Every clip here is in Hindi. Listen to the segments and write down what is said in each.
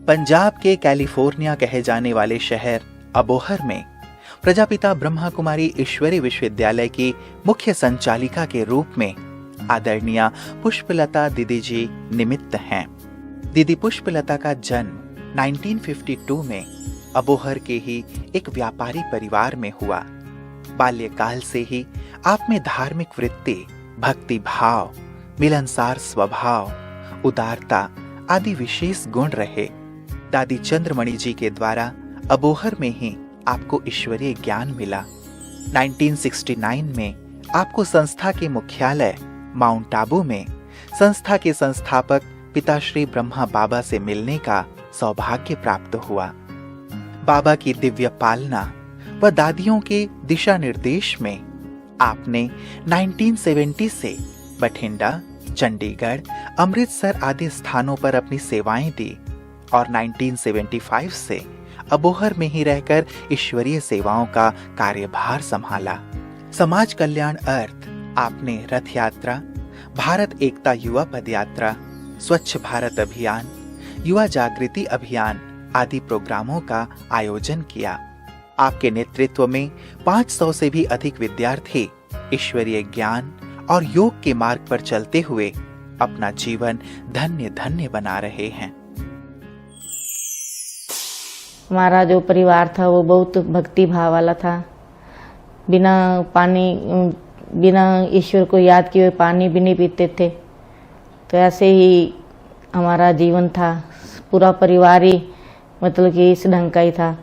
पंजाब के कैलिफोर्निया कहे जाने वाले शहर अबोहर में प्रजापिता ब्रह्मा कुमारी ईश्वरी विश्वविद्यालय की मुख्य संचालिका के रूप में आदरणीय पुष्पलता दीदी जी निमित्त हैं। दीदी पुष्पलता का जन्म 1952 में अबोहर के ही एक व्यापारी परिवार में हुआ। बाल्यकाल से ही आप में धार्मिक वृत्ति, भक्ति भाव, मिलनसार स्वभाव, उदारता आदि विशेष गुण रहे। दादी चंद्रमणि जी के द्वारा अबोहर में ही आपको ईश्वरीय ज्ञान मिला। 1969 में आपको संस्था के मुख्यालय माउंट आबू में संस्था के संस्थापक पिताश्री ब्रह्मा बाबा से मिलने का सौभाग्य प्राप्त हुआ। बाबा की दिव्य पालना व दादियों के दिशा निर्देश में आपने 1970 से बठिंडा, चंडीगढ़, अमृतसर आदि स्थानों पर अपनी सेवाएं दी और 1975 से अबोहर में ही रहकर ईश्वरीय सेवाओं का कार्यभार संभाला। समाज कल्याण अर्थ आपने रथ यात्रा, भारत एकता युवा पदयात्रा, स्वच्छ भारत अभियान, युवा जागृति अभियान आदि प्रोग्रामों का आयोजन किया। आपके नेतृत्व में 500 से भी अधिक विद्यार्थी ईश्वरीय ज्ञान और योग के मार्ग पर चलते हुए अपना जीवन धन्य धन्य बना रहे हैं। हमारा जो परिवार था वो बहुत भक्ति भाव वाला था। बिना ईश्वर को याद किए पानी भी नहीं पीते थे। तो ऐसे ही हमारा जीवन था। पूरा परिवार ही मतलब कि इस ढंग का ही था।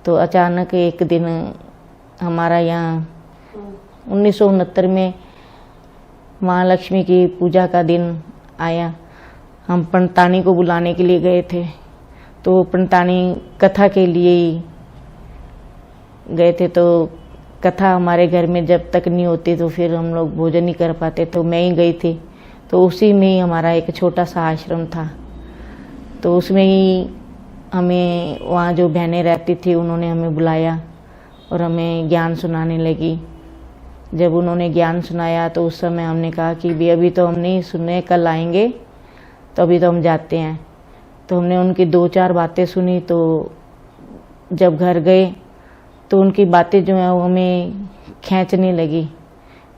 तो अचानक एक दिन हमारा यहाँ 1969 में महालक्ष्मी की पूजा का दिन आया। हम पंडितानी को बुलाने के लिए गए थे। तो पंडितानी कथा के लिए ही गए थे। तो कथा हमारे घर में जब तक नहीं होती तो फिर हम लोग भोजन नहीं कर पाते। तो मैं ही गई थी। तो उसी में ही हमारा एक छोटा सा आश्रम था। तो उसमें ही हमें वहाँ जो बहनें रहती थी उन्होंने हमें बुलाया और हमें ज्ञान सुनाने लगी। जब उन्होंने ज्ञान सुनाया तो उस समय हमने कहा कि भी अभी तो हम नहीं सुने, कल आएंगे, तो अभी तो हम जाते हैं। तो हमने उनकी 2-4 बातें सुनी। तो जब घर गए तो उनकी बातें जो है वो हमें खींचने लगी।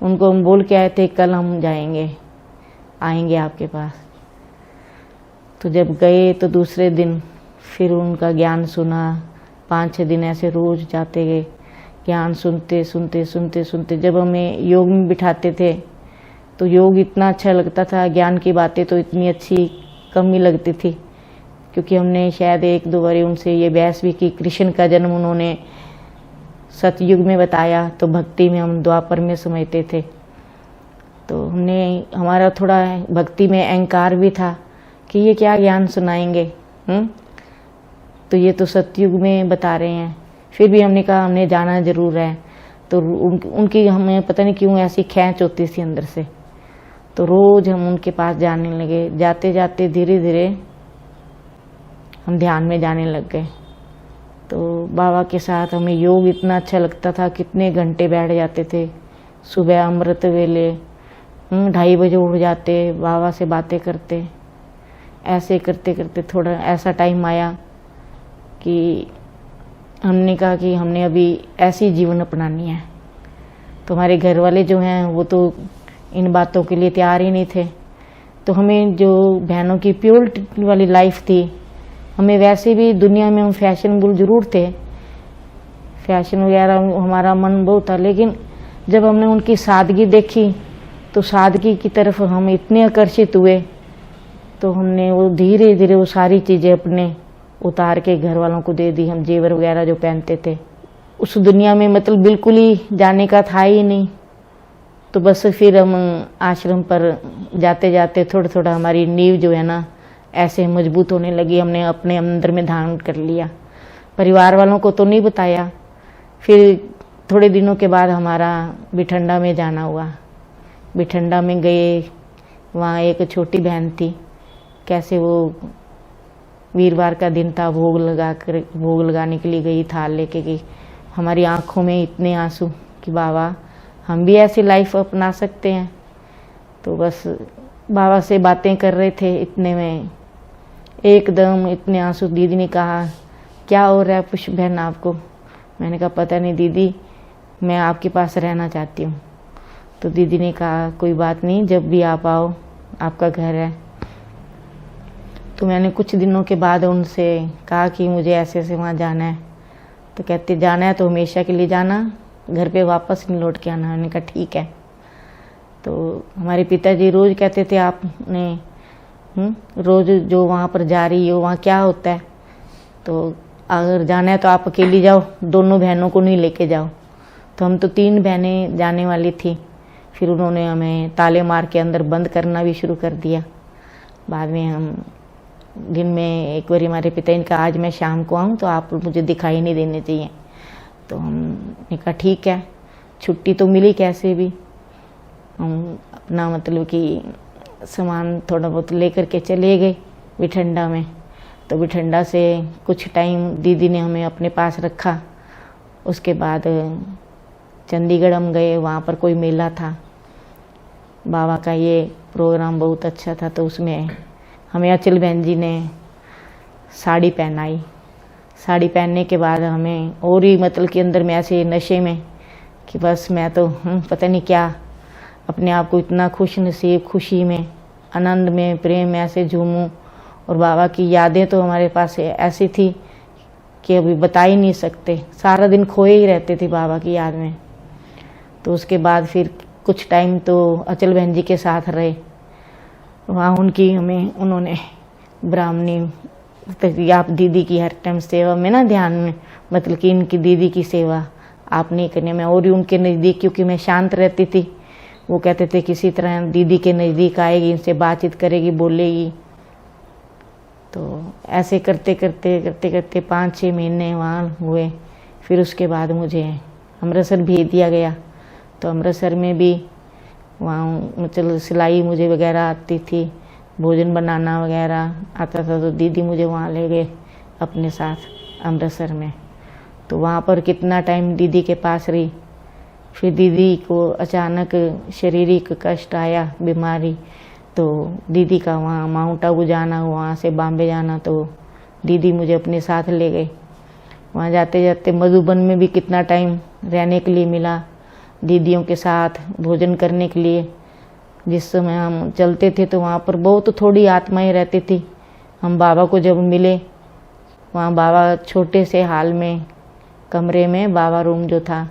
उनको हम बोल के आए थे कल हम जाएंगे, आएंगे आपके पास। तो जब गए तो दूसरे दिन फिर उनका ज्ञान सुना। 5-6 दिन ऐसे रोज जाते गए, ज्ञान सुनते सुनते सुनते सुनते। जब हमें योग में बिठाते थे तो योग इतना अच्छा लगता था, ज्ञान की बातें तो इतनी अच्छी कम ही लगती थी। क्योंकि हमने शायद 1-2 बार उनसे ये बहस भी की। कृष्ण का जन्म उन्होंने सतयुग में बताया तो भक्ति में हम द्वापर में समझते थे। तो हमारा थोड़ा भक्ति में अहंकार भी था कि ये क्या ज्ञान सुनाएंगे, तो ये तो सतयुग में बता रहे हैं। फिर भी हमने कहा हमने जाना जरूर है। तो उनकी हमें पता नहीं क्यों ऐसी खींच होती थी अंदर से। तो रोज हम उनके पास जाने लगे। जाते जाते धीरे धीरे हम ध्यान में जाने लग गए। तो बाबा के साथ हमें योग इतना अच्छा लगता था। कितने घंटे बैठ जाते थे। सुबह अमृत वेले 2:30 बजे उठ जाते, बाबा से बातें करते। ऐसे करते करते थोड़ा ऐसा टाइम आया कि हमने कहा कि हमने अभी ऐसी जीवन अपनानी है। तो हमारे घर वाले जो हैं वो तो इन बातों के लिए तैयार ही नहीं थे। तो हमें जो बहनों की प्योरिटी वाली लाइफ थी, हमें वैसे भी दुनिया में हम फैशनेबल जरूर थे, फैशन वगैरह हमारा मन बहुत था। लेकिन जब हमने उनकी सादगी देखी तो सादगी की तरफ हम इतने आकर्षित हुए। तो हमने वो धीरे धीरे वो सारी चीज़ें अपने उतार के घर वालों को दे दी। हम जेवर वगैरह जो पहनते थे उस दुनिया में मतलब बिल्कुल ही जाने का था ही नहीं। तो बस फिर हम आश्रम पर जाते जाते थोड़ा थोड़ा हमारी नींव जो है ना ऐसे मजबूत होने लगी। हमने अपने अंदर में धारण कर लिया। परिवार वालों को तो नहीं बताया। फिर थोड़े दिनों के बाद हमारा बिठंडा में जाना हुआ। बिठंडा में गए, वहाँ एक छोटी बहन थी। कैसे वो वीरवार का दिन था, भोग लगाने के लिए गई, थाल लेके गई। हमारी आंखों में इतने आंसू कि बाबा हम भी ऐसी लाइफ अपना सकते हैं। तो बस बाबा से बातें कर रहे थे, इतने में एकदम इतने आंसू। दीदी ने कहा क्या हो रहा है पुष्प बहन आपको? मैंने कहा पता नहीं दीदी, मैं आपके पास रहना चाहती हूँ। तो दीदी ने कहा कोई बात नहीं, जब भी आप आओ, आपका घर है। तो मैंने कुछ दिनों के बाद उनसे कहा कि मुझे ऐसे ऐसे वहाँ जाना है। तो कहते जाना है तो हमेशा के लिए जाना, घर पे वापस नहीं लौट के आना। मैंने कहा ठीक है। तो हमारे पिताजी रोज़ कहते थे आपने रोज़ जो वहाँ पर जा रही हो वहाँ क्या होता है, तो अगर जाना है तो आप अकेली जाओ, दोनों बहनों को नहीं लेके जाओ। तो हम तो 3 बहनें जाने वाली थी। फिर उन्होंने हमें ताले मार के अंदर बंद करना भी शुरू कर दिया। बाद में हम दिन में एक बार हमारे पिता ने कहा आज मैं शाम को आऊँ तो आप मुझे दिखाई नहीं देने चाहिए। तो हमने कहा ठीक है, छुट्टी तो मिली कैसे भी। हम अपना मतलब कि सामान थोड़ा बहुत लेकर के चले गए बिठंडा में। तो बिठंडा से कुछ टाइम दीदी ने हमें अपने पास रखा। उसके बाद चंडीगढ़ हम गए, वहाँ पर कोई मेला था, बाबा का ये प्रोग्राम बहुत अच्छा था। तो उसमें हमें अचल बहन जी ने साड़ी पहनाई। साड़ी पहनने के बाद हमें और ही मतलब कि अंदर में ऐसे नशे में कि बस मैं तो पता नहीं क्या अपने आप को इतना खुश नसीब, खुशी में, आनंद में, प्रेम में ऐसे झूमूं। और बाबा की यादें तो हमारे पास ऐसी थी कि अभी बता ही नहीं सकते। सारा दिन खोए ही रहते थे बाबा की याद में। तो उसके बाद फिर कुछ टाइम तो अचल बहन जी के साथ रहे। वहाँ उन्होंने ब्राह्मणी आप दीदी की हर टाइम सेवा में ना ध्यान में, मतलब कि इनकी दीदी की सेवा आप नहीं करने में। और उनके नज़दीक क्योंकि मैं शांत रहती थी, वो कहते थे किसी तरह दीदी के नज़दीक आएगी, इनसे बातचीत करेगी, बोलेगी। तो ऐसे करते करते 5-6 महीने वहाँ हुए। फिर उसके बाद मुझे अमृतसर भेज दिया गया। तो अमृतसर में भी वहाँ मतलब सिलाई मुझे वगैरह आती थी, भोजन बनाना वगैरह आता था। तो दीदी मुझे वहाँ ले गए अपने साथ अमृतसर में। तो वहाँ पर कितना टाइम दीदी के पास रही। फिर दीदी को अचानक शारीरिक कष्ट आया, बीमारी। तो दीदी का वहाँ माउंट आबू जाना, वहाँ से बॉम्बे जाना। तो दीदी मुझे अपने साथ ले गए। वहाँ जाते जाते मधुबन में भी कितना टाइम रहने के लिए मिला, दीदियों के साथ भोजन करने के लिए। जिस समय हम चलते थे तो वहाँ पर बहुत थोड़ी आत्माएं रहती थी। हम बाबा को जब मिले, वहाँ बाबा छोटे से हाल में कमरे में बाबा रूम जो था,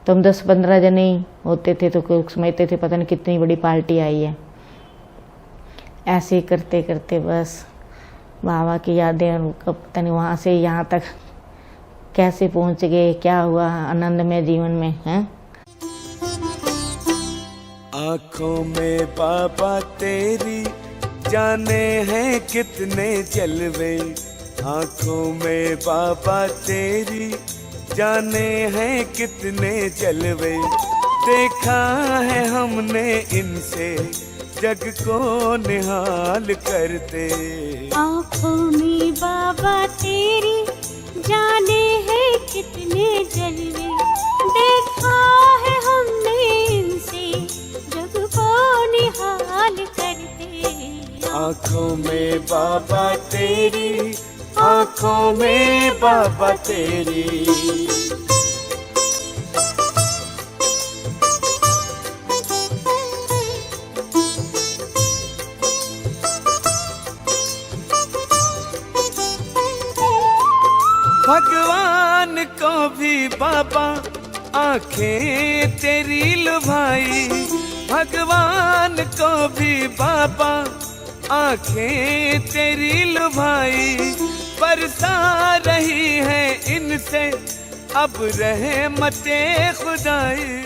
तो हम 10-15 जने ही होते थे। तो समझते थे पता नहीं कितनी बड़ी पार्टी आई है। ऐसे करते करते बस बाबा की यादें कब पता नहीं वहाँ से यहाँ तक कैसे पहुँच गए, क्या हुआ आनंदमय जीवन में है। आँखों में बाबा तेरी जाने हैं कितने जलवे, आँखों में बाबा तेरी जाने हैं कितने जलवे। देखा है हमने इनसे जग को निहाल करते। आँखों में बाबा तेरी जाने हैं कितने जलवे, देखा है हमने इनसे जग को निहाल करते। आँखों में बाबा तेरी, आँखों में बाबा तेरी। भगवान को भी बाबा आंखें तेरी लुभाई, भगवान को भी बाबा आंखें तेरी लुभाई। बरसा रही है इनसे अब रहमते खुदाई।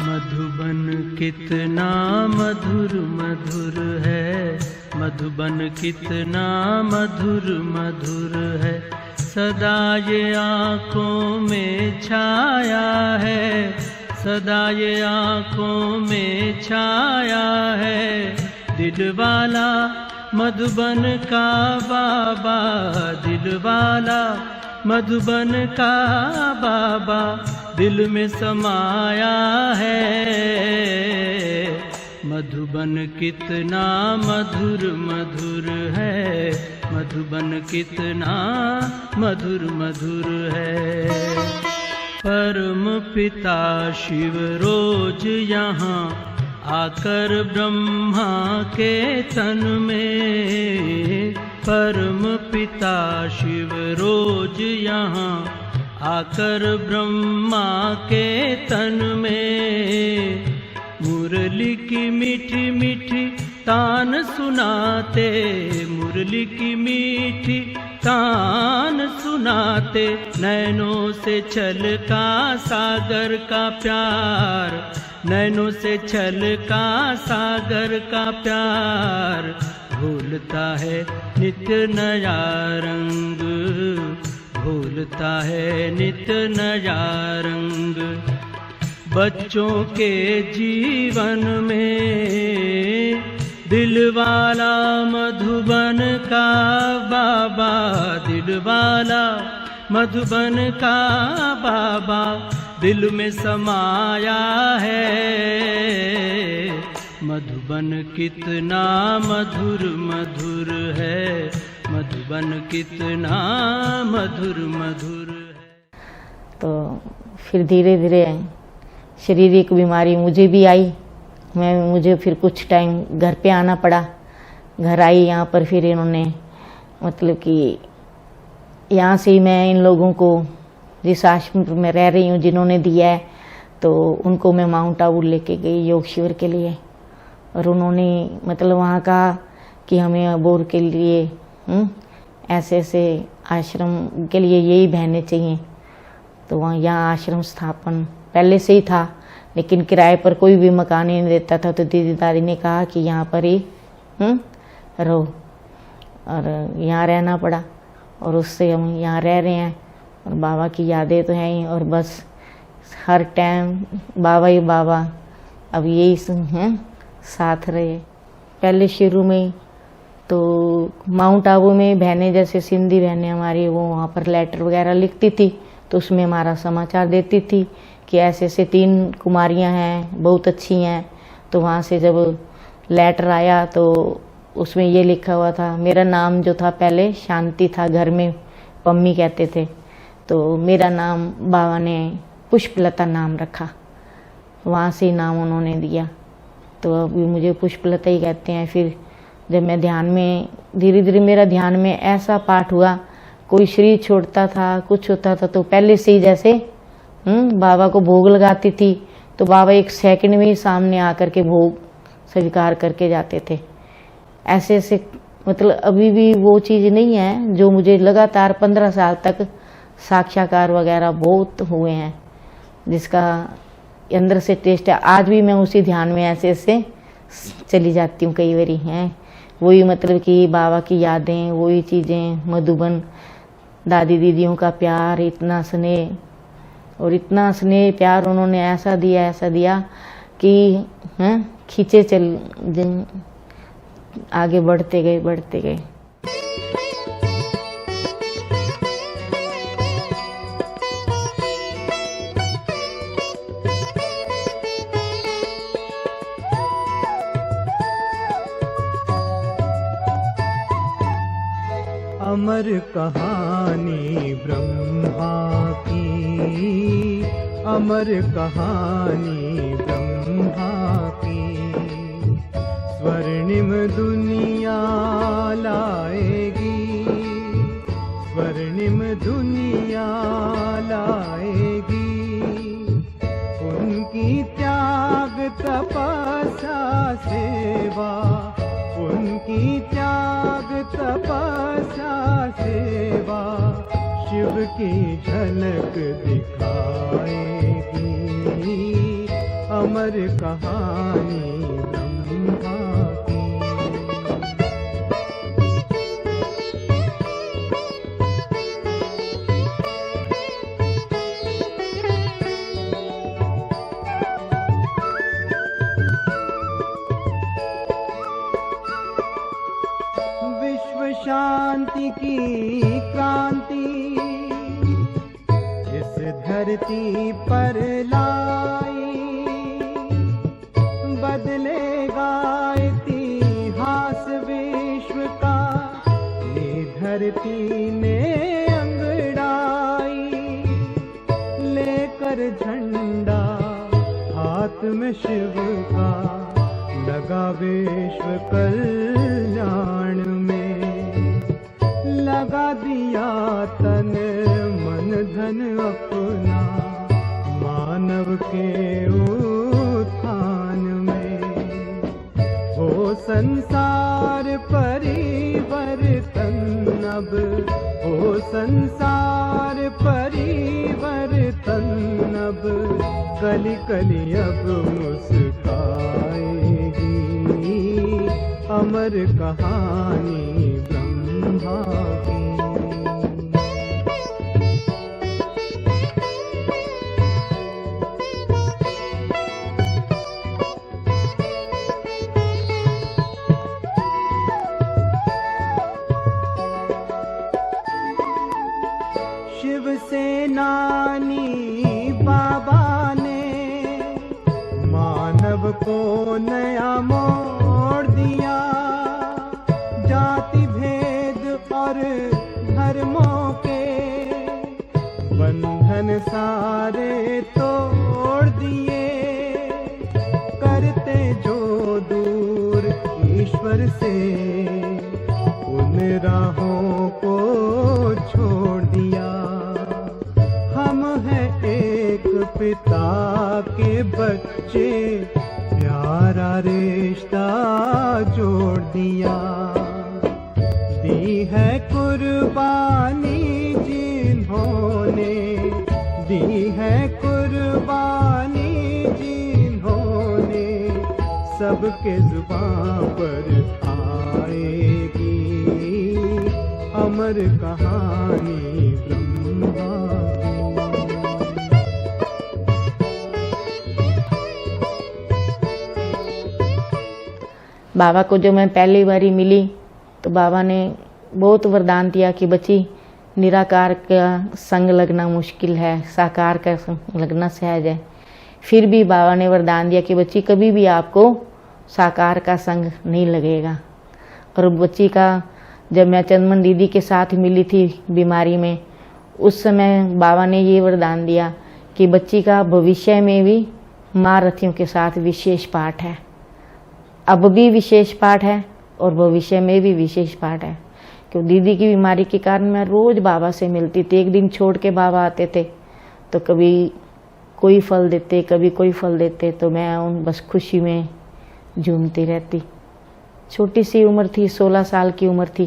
मधुबन कितना मधुर मधुर है, मधुबन कितना मधुर मधुर है। सदा ये आँखों में छाया है, सदा ये आँखों में छाया है। दिल वाला मधुबन का बाबा, दिल वाला मधुबन का बाबा दिल में समाया है। मधुबन कितना मधुर मधुर है, मधुबन कितना मधुर मधुर है। परम पिता शिव रोज यहाँ आकर ब्रह्मा के तन में, परम पिता शिव रोज यहाँ आकर ब्रह्मा के तन में, मुरली की मीठी मीठी तान सुनाते, मुरली की मीठी तान सुनाते, नैनों से छलका सागर का प्यार, नैनों से छलका सागर का प्यार, भूलता है नित्य नया रंग, भूलता है नित्य नया रंग। बच्चों के जीवन में दिलवाला मधुबन का बाबा, दिलवाला मधुबन का बाबा दिल में समाया है। मधुबन कितना मधुर मधुर है, मधुबन कितना मधुर मधुर है। तो फिर धीरे धीरे शारीरिक बीमारी मुझे भी आई, मुझे फिर कुछ टाइम घर पे आना पड़ा। घर आई यहाँ पर, फिर इन्होंने मतलब कि यहाँ से ही मैं इन लोगों को जिस आश्रम में रह रही हूँ जिन्होंने दिया है, तो उनको मैं माउंट आबू लेके गई योग शिविर के लिए। और उन्होंने मतलब वहाँ कहा कि हमें अबोर के लिए ऐसे ऐसे आश्रम के लिए यही बहनें चाहिए। तो वहाँ यहाँ आश्रम स्थापन पहले से ही था, लेकिन किराए पर कोई भी मकान नहीं देता था। तो दीदी दादी ने कहा कि यहाँ पर ही रहो, और यहाँ रहना पड़ा। और उससे हम यहाँ रह रहे हैं, और बाबा की यादें तो हैं ही, और बस हर टाइम बाबा ही बाबा, अब यही हैं साथ रहे। पहले शुरू में तो माउंट आबू में बहनें, जैसे सिंधी बहनें हमारी, वो वहाँ पर लेटर वगैरह लिखती थी, तो उसमें हमारा समाचार देती थी कि ऐसे ऐसे 3 कुमारियाँ हैं, बहुत अच्छी हैं। तो वहाँ से जब लेटर आया तो उसमें ये लिखा हुआ था, मेरा नाम जो था पहले शांति था, घर में पम्मी कहते थे, तो मेरा नाम बाबा ने पुष्पलता नाम रखा, वहाँ से नाम उन्होंने दिया। तो अभी मुझे पुष्पलता ही कहते हैं। फिर जब मैं ध्यान में, धीरे धीरे मेरा ध्यान में ऐसा पाठ हुआ, कोई शरीर छोड़ता था, कुछ होता था, तो पहले से ही जैसे बाबा को भोग लगाती थी, तो बाबा 1 सेकंड में ही सामने आकर के भोग स्वीकार करके जाते थे। ऐसे ऐसे मतलब अभी भी वो चीज़ नहीं है जो मुझे लगातार 15 साल तक साक्षात्कार वगैरह बहुत हुए हैं, जिसका अंदर से टेस्ट है। आज भी मैं उसी ध्यान में ऐसे ऐसे चली जाती हूँ कई बारी हैं। वही मतलब कि बाबा की यादें, वही चीज़ें, मधुबन, दादी दीदियों का प्यार, इतना स्नेह, और इतना स्नेह प्यार उन्होंने ऐसा दिया कि खींचे चल आगे बढ़ते गए। अमर कहानी ब्रह्मा की, अमर कहानी ब्रह्मा की, स्वर्णिम दुनिया लाएगी, स्वर्णिम दुनिया लाएगी। उनकी त्याग तपस्या सेवा, उनकी त्याग तपस्या सेवा, शिव की झलक दिखाएगी। अमर कहानी ब्रह्मा की। विश्व शांति की क्रांति इस धरती पर लाई, बदलेगा आरती ने अंगड़ाई, लेकर झंडा हाथ में शिव का, लगा विश्व कल्याण में। लगा दिया तन मन धन अपना, मानव के उत्थान में। हो संसार परिवर्तन अब, हो संसार परिवर्तन अब, कली कली अब मुस्काएगी, अमर कहानी ब्रह्मा की। शिवसेनानी बाबा ने मानव को नया मोड़ दिया, जाति भेद और धर्मों के बंधन सारे तोड़ दिए। करते जो दूर ईश्वर से, उन राहों को छोड़ दिया। हम हैं एक पिता के बच्चे, प्यारा रिश्ता जोड़ दिया। दी है कुर्बानी जिन्होंने, दी है कुर्बानी जिन्होंने, सबके जुबान पर आएगी अमर कहानी ब्रह्मा की। बाबा को जब मैं पहली बारी मिली तो बाबा ने बहुत वरदान दिया कि बच्ची, निराकार का संग लगना मुश्किल है, साकार का संग लगना सहज है। फिर भी बाबा ने वरदान दिया कि बच्ची, कभी भी आपको साकार का संग नहीं लगेगा। और बच्ची का जब मैं चंदमन दीदी के साथ मिली थी बीमारी में, उस समय बाबा ने ये वरदान दिया कि बच्ची का भविष्य में भी माँ रथियों के साथ विशेष पाठ है। अब भी विशेष पाठ है और भविष्य में भी विशेष पाठ है। क्यों दीदी की बीमारी के कारण मैं रोज बाबा से मिलती थी। एक दिन छोड़ के बाबा आते थे तो कभी कोई फल देते, कभी कोई फल देते, तो मैं उन बस खुशी में झूमती रहती। छोटी सी उम्र थी, 16 साल की उम्र थी।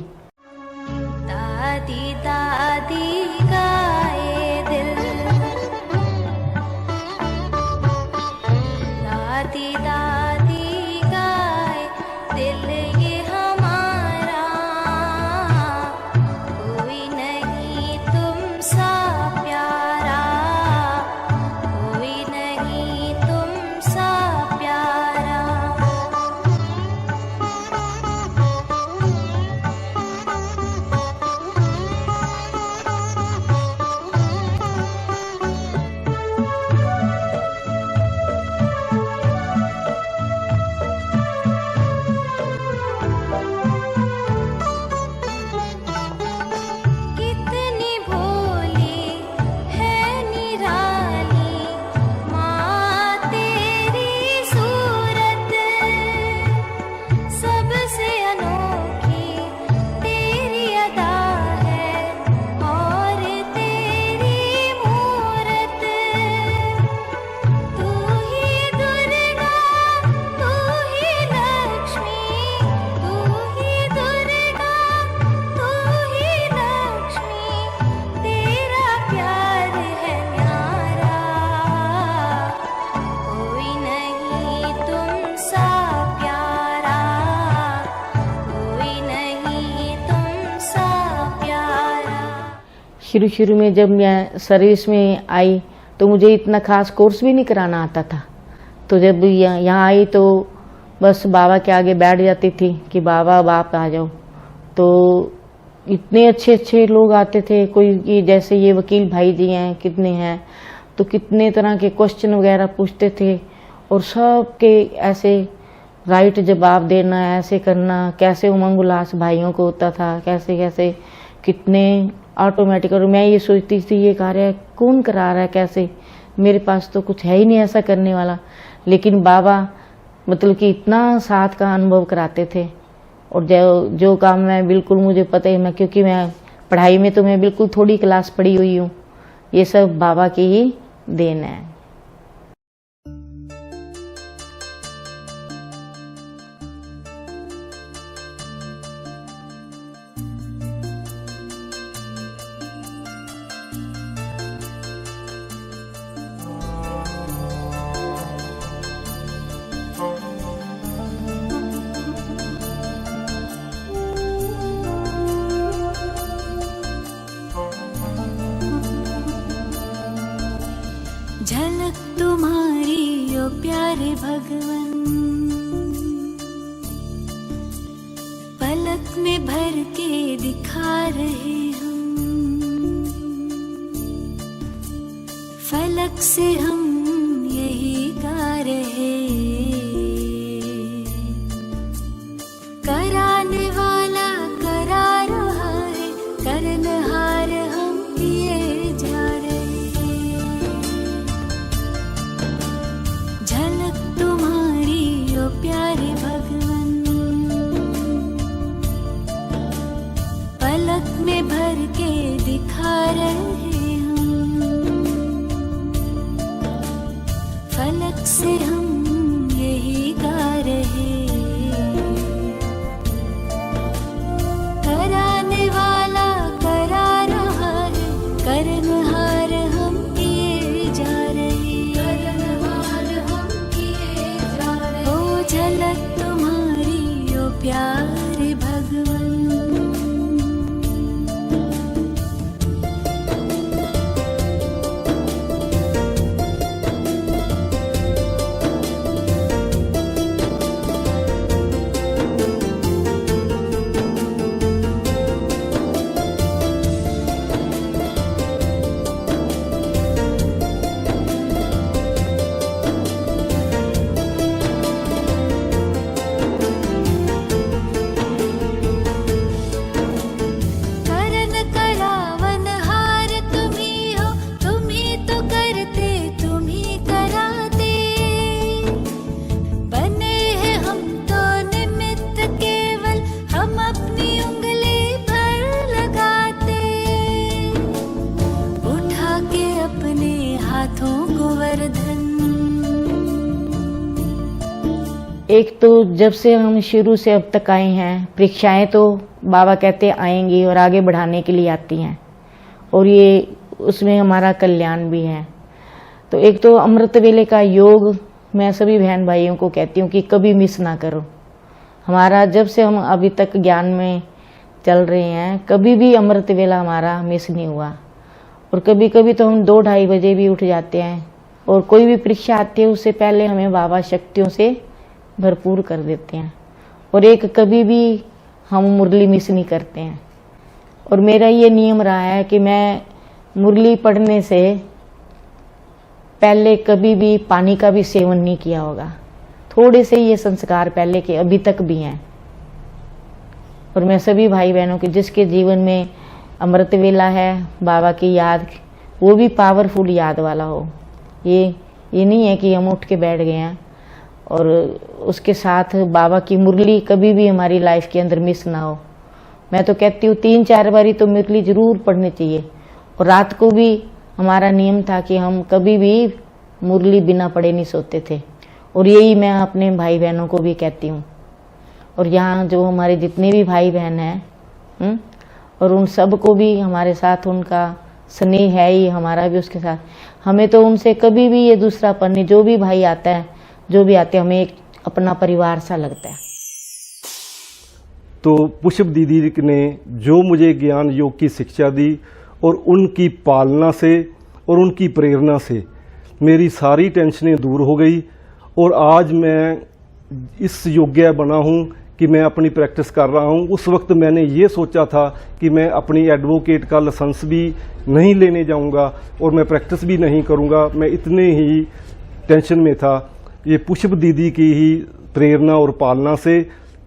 दादी दादी गाए दिल, दादी दादी गाए दिल, ये हमारा कोई नहीं तुम सा प्यारा, कोई नहीं तुम सा प्यारा। कितनी भोली है निराली माँ तेरी सूरत, सबसे अनोखी तेरी अदा है और तेरी मूरत। तू ही दुर्गा, तू ही लक्ष्मी, तू ही दुर्गा, तू ही लक्ष्मी, तेरा प्यार है न्यारा, कोई नहीं तुम सा प्यारा, कोई नहीं तुम सा प्यारा। शुरू में जब मैं सर्विस में आई तो मुझे इतना खास कोर्स भी नहीं कराना आता था। तो जब यहाँ आई तो बस बाबा के आगे बैठ जाती थी कि बाबा अब आप आ जाओ। तो इतने अच्छे अच्छे लोग आते थे, कोई कि जैसे ये वकील भाई जी हैं, कितने हैं, तो कितने तरह के क्वेश्चन वगैरह पूछते थे और सब के ऐसे राइट जवाब देना, ऐसे करना, कैसे उमंग उल्लास भाइयों को होता था, कैसे कैसे कितने ऑटोमेटिक। और मैं ये सोचती थी ये कार्य कौन करा रहा है, कैसे, मेरे पास तो कुछ है ही नहीं ऐसा करने वाला। लेकिन बाबा मतलब कि इतना साथ का अनुभव कराते थे। और जो काम मैं बिल्कुल मुझे पता ही, मैं क्योंकि मैं पढ़ाई में तो मैं बिल्कुल थोड़ी क्लास पढ़ी हुई हूँ, ये सब बाबा की ही देन है। झलक तुम्हारी ओ प्यारे भगवन, पलक में भर के दिखा रहे हम, फलक से हम यही गा रहे, कराने वाला करा रहा है, करनहार हम किए जा रहे। झलक तुम्हारी ओ प्यारे भगवन, पलक में भर के दिखा रहे हम, फलक से हम यही गा रहे, कराने वाला करा रहा है, करनहार हम किए जा रहे, करनहार हम किए जा रहे। ओ झलक तुम्हारी ओ प्यारे भगवन। एक तो जब से हम शुरू से अब तक आए हैं, परीक्षाएं तो बाबा कहते आएंगी और आगे बढ़ाने के लिए आती हैं, और ये उसमें हमारा कल्याण भी है। तो एक तो अमृत वेले का योग मैं सभी बहन भाइयों को कहती हूँ कि कभी मिस ना करो। हमारा जब से हम अभी तक ज्ञान में चल रहे हैं, कभी भी अमृत वेला हमारा मिस नहीं हुआ। और कभी कभी तो हम 2-2:30 बजे भी उठ जाते हैं, और कोई भी परीक्षा आती है उससे पहले हमें बाबा शक्तियों से भरपूर कर देते हैं। और एक कभी भी हम मुरली मिस नहीं करते हैं। और मेरा ये नियम रहा है कि मैं मुरली पढ़ने से पहले कभी भी पानी का भी सेवन नहीं किया होगा। थोड़े से ये संस्कार पहले के अभी तक भी हैं। और मैं सभी भाई बहनों के जिसके जीवन में अमृत वेला है, बाबा की याद, वो भी पावरफुल याद वाला हो। ये नहीं है कि हम उठ के बैठ गए हैं, और उसके साथ बाबा की मुरली कभी भी हमारी लाइफ के अंदर मिस ना हो। मैं तो कहती हूँ 3-4 बारी तो मुरली जरूर पढ़नी चाहिए। और रात को भी हमारा नियम था कि हम कभी भी मुरली बिना पढ़े नहीं सोते थे। और यही मैं अपने भाई बहनों को भी कहती हूँ। और यहाँ जो हमारे जितने भी भाई बहन हैं, और उन सब को भी हमारे साथ उनका स्नेह है ही, हमारा भी उसके साथ। हमें तो उनसे कभी भी ये दूसरापन नहीं, जो भी भाई आता है, जो भी आते हैं, हमें एक अपना परिवार सा लगता है। तो पुष्प दीदी ने जो मुझे ज्ञान योग की शिक्षा दी, और उनकी पालना से और उनकी प्रेरणा से मेरी सारी टेंशनें दूर हो गई। और आज मैं इस योग्य बना हूँ कि मैं अपनी प्रैक्टिस कर रहा हूँ। उस वक्त मैंने ये सोचा था कि मैं अपनी एडवोकेट का लाइसेंस भी नहीं लेने जाऊँगा और मैं प्रैक्टिस भी नहीं करूँगा। मैं इतने ही टेंशन में था। ये पुष्प दीदी की ही प्रेरणा और पालना से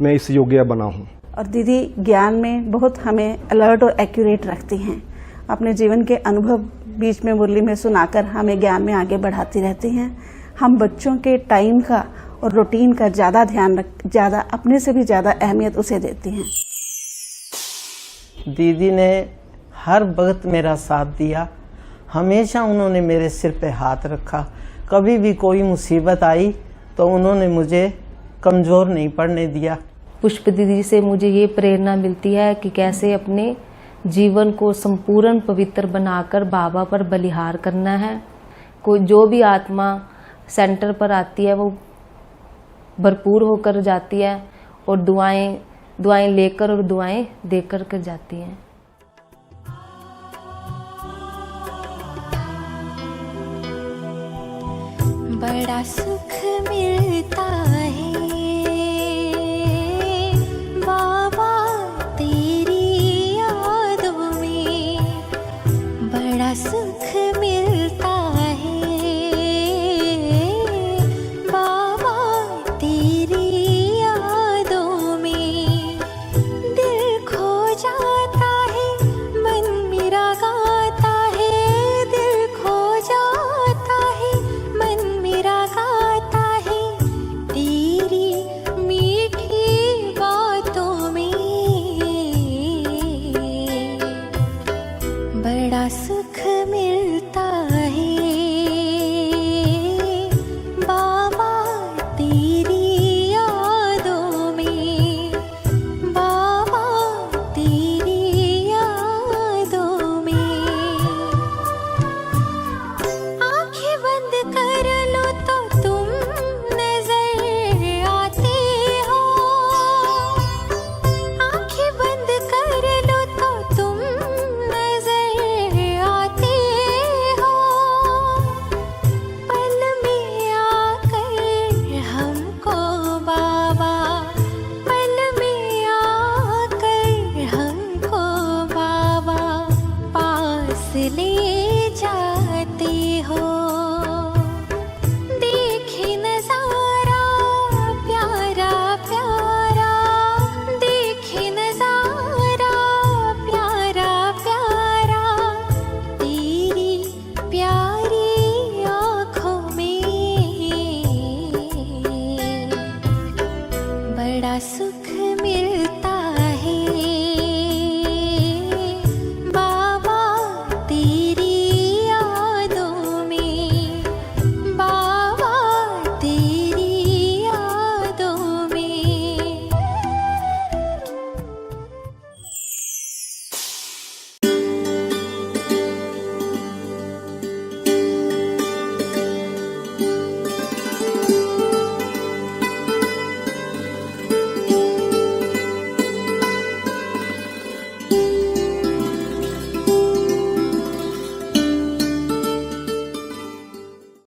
मैं इस योग्य बना हूँ। और दीदी ज्ञान में बहुत हमें अलर्ट और एक्यूरेट रखती हैं। अपने जीवन के अनुभव बीच में मुरली में सुनाकर हमें ज्ञान में आगे बढ़ाती रहती हैं। हम बच्चों के टाइम का और रूटीन का ज़्यादा अपने से भी ज़्यादा अहमियत उसे देती हैं। दीदी ने हर वक्त मेरा साथ दिया, हमेशा उन्होंने मेरे सिर पे हाथ रखा। कभी भी कोई मुसीबत आई तो उन्होंने मुझे कमज़ोर नहीं पड़ने दिया। पुष्प दीदी से मुझे ये प्रेरणा मिलती है कि कैसे अपने जीवन को संपूर्ण पवित्र बनाकर बाबा पर बलिहार करना है। कोई जो भी आत्मा सेंटर पर आती है वो भरपूर होकर जाती है और दुआएं लेकर और दुआएं देकर कर जाती हैं। बड़ा सुख मिलता है बाबा तेरी यादों में, बड़ा सुख मिलता है बाबा तेरी यादों में। दिल खो जाता है मन मेरा गाता है, दिल खो जाता है मन मेरा गाता है तेरी मीठी बातों में। बड़ा सुख मिलता है बाबा तेरी यादों में, बाबा तेरी यादों में। आंखें बंद कर लो तो तुम नजर आते हो, आंखें बंद कर लो तो तुम नजर आते हो। पल में आकर हमको बाबा, पल में आकर हमको बाबा पास ले जाते हो। देखे नजारा प्यारा प्यारा, देखे नजारा प्यारा प्यारा तेरी प्यारी आँखों में। बड़ा सुख